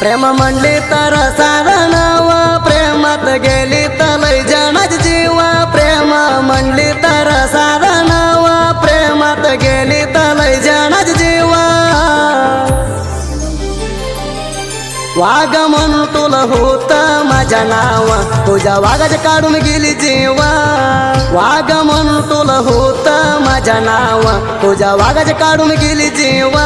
प्रेम म्हणली तर साधं नाव, प्रेमात गेली तर लय जनाच जीव. प्रेम म्हणली तर साधं नाव, प्रेमात गेली तर लय जनाच जीव. वाघ म्हणून तुला होत माझ्या नाव, तुझ्या वाघाच काढून गेली जीव. वाघ म्हणून तुला होत माझ्या नाव, तुझ्या वाघाच काढून गेली जीव.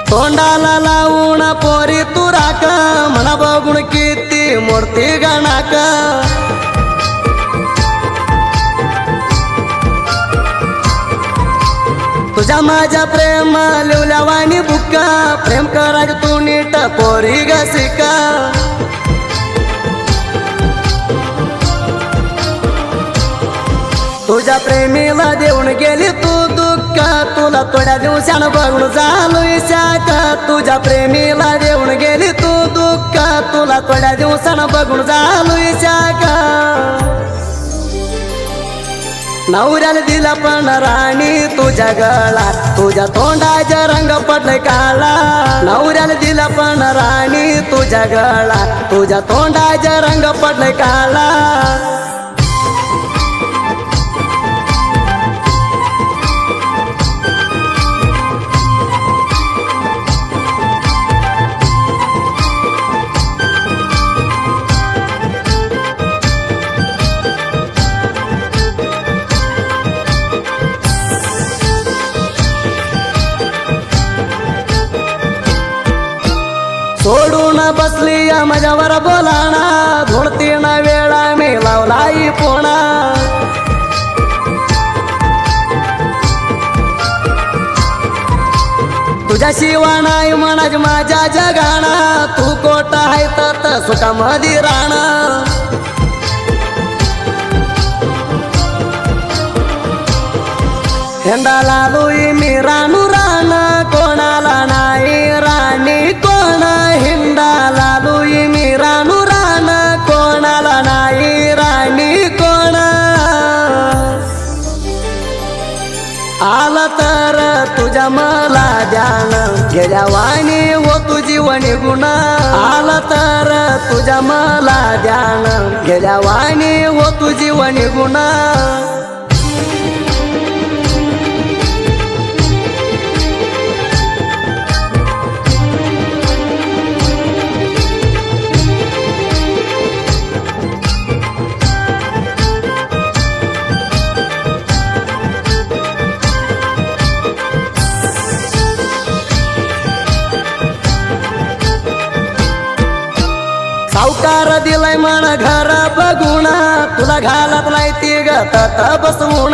तोंडाला लावून पोरी तू राख, म्हणा बघून किती मूर्ती गणाक. तुझ्या माझ्या प्रेम लिवल्या वाणी बुक्का, प्रेम करायचं तू नीट पोरी ग शिका. तुझ्या प्रेमीला देऊन गेली तू दुःख, तुला थोड्या दिवसानं बघून झालो शाक. तुझ्या प्रेमीला देऊन गेली तू दुःख, तुला थोड्या दिवसानं बघून झालो शाक. नवऱ्याला दिला पण राणी तुझ्या गळा, तुझ्या तोंडाचा रंग पडलाय काळा. नवऱ्याला दिला पण राणी तुझ्या गळा, तुझ्या तोंडाचा रंग पडलाय काळा. सोडून बसली माझ्यावर बोलाना, दोन तीन वेळा मी लावलाई पोणा. तुझ्या शिवा नाही म्हणाज माझ्या जगाना, तू कोट आहे तर सुखामध्ये राहणा. हेंडाला लुई मी रानू रान, कोणाला नाही राणी कोण. हिंडाला लुई मी रानू रान, कोणाला नाही राणी कोण. आला तर तुझ्या मला ध्यान, गेल्या वाणी हो तुझी वणी गुण. आला तर तुझ्या मला ध्यान, गेल्या वाणी हो तुझी वणी गुण. सावकार दिलाय म्हण घर बघून, तुला घालत नाही ती गत बसवून.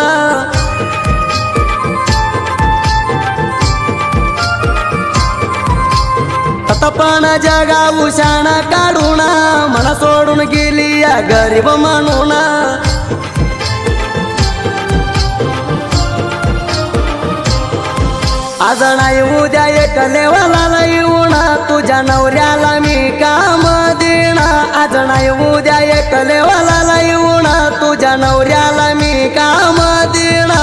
तपण जगा उशाण काढून, मला सोडून गेली या गरीब म्हणून. आज नाही उद्या एक लेवला येऊन, तुझ्या नवऱ्याला मी काम देणा. आज नाही उद्या एक लेवला येऊन, तुझ्या नवऱ्याला मी काम देणा.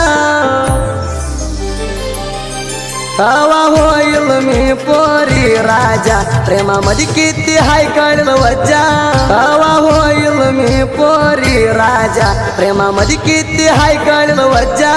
तवा होईल मी पोरी राजा, प्रेमामध्ये किती हाय कळलं वज्जा. तवा होईल मी पोरी राजा, प्रेमामध्ये किती हाय कळलं वज्जा.